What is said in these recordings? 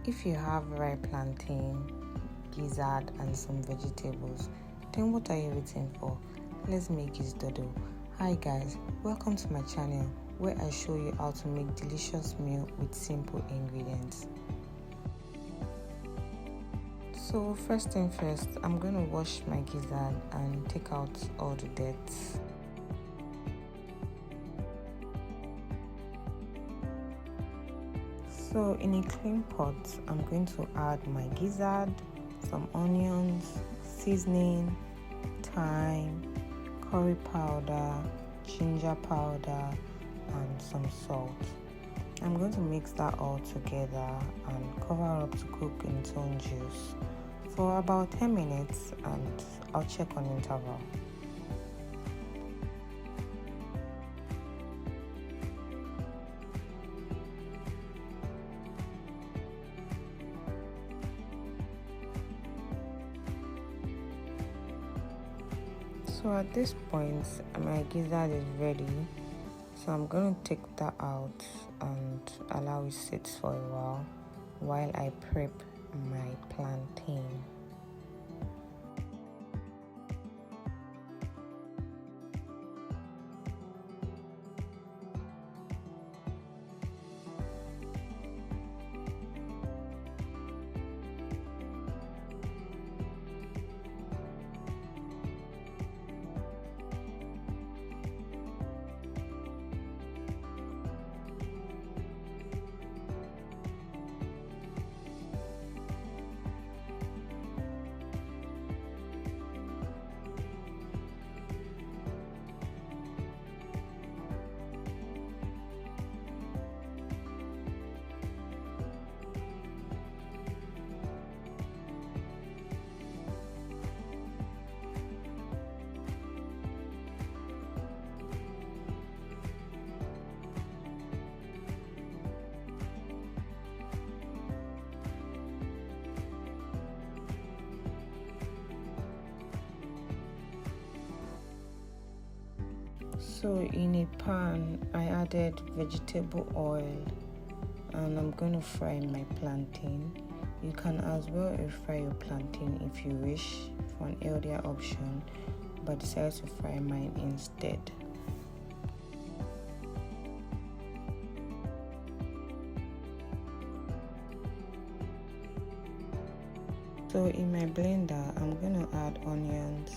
If you have ripe plantain, gizzard and some vegetables, then what are you waiting for? Let's make Gizdodo. Hi guys, welcome to my channel where I show you how to make delicious meal with simple ingredients. So first thing first, I'm going to wash my gizzard and take out all the dirt. So in a clean pot, I'm going to add my gizzard, some onions, seasoning, thyme, curry powder, ginger powder, and some salt. I'm going to mix that all together and cover up to cook in its own juice for about 10 minutes, and I'll check on interval. So at this point, my gizzard is ready. So I'm going to take that out and allow it sit for a while I prep my plantain. So in a pan, I added vegetable oil and I'm going to fry my plantain. You can as well air fry your plantain if you wish for an healthier option, but decided to fry mine instead. So in my blender, I'm going to add onions,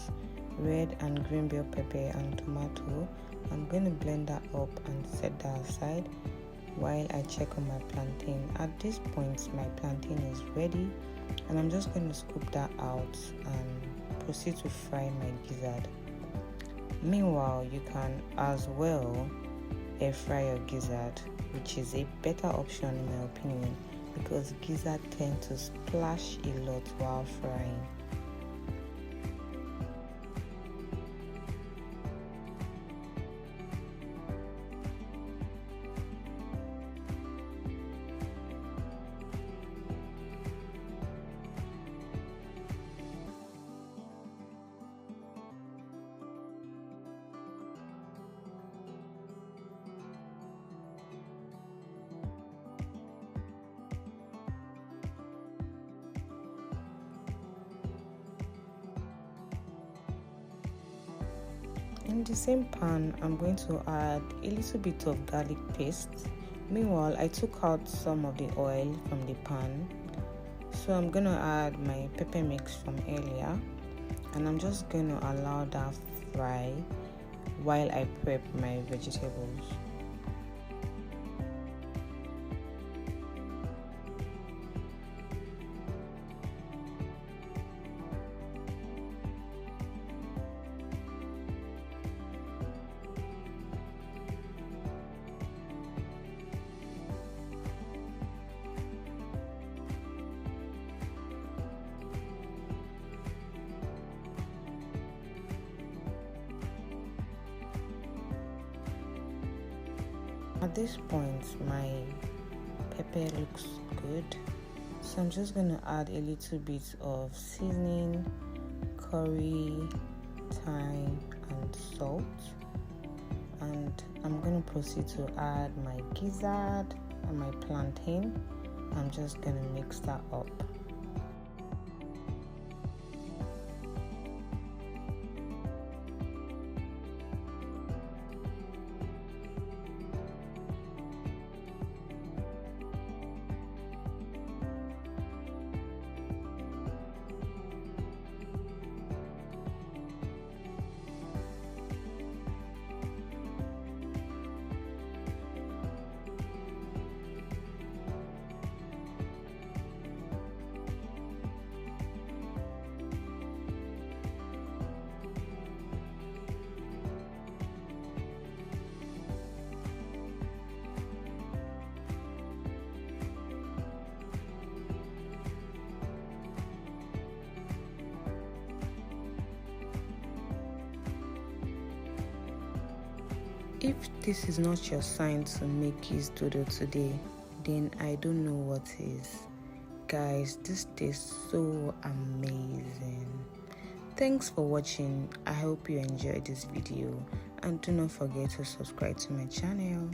red and green bell pepper and tomato. I'm going to blend that up and set that aside while I check on my plantain. At this point, my plantain is ready and I'm just going to scoop that out and proceed to fry my gizzard. Meanwhile, you can as well air fry your gizzard, which is a better option in my opinion because gizzard tend to splash a lot while frying. In the same pan, I'm going to add a little bit of garlic paste. Meanwhile, I took out some of the oil from the pan. So I'm going to add my pepper mix from earlier. And I'm just going to allow that fry while I prep my vegetables. At this point, my pepper looks good, so I'm just going to add a little bit of seasoning, curry, thyme and salt, and I'm going to proceed to add my gizzard and my plantain I'm just gonna mix that up. If this is not your sign to make Gizdodo today, then I don't know what is. Guys, this tastes so amazing. Thanks for watching. I hope you enjoyed this video, and do not forget to subscribe to my channel.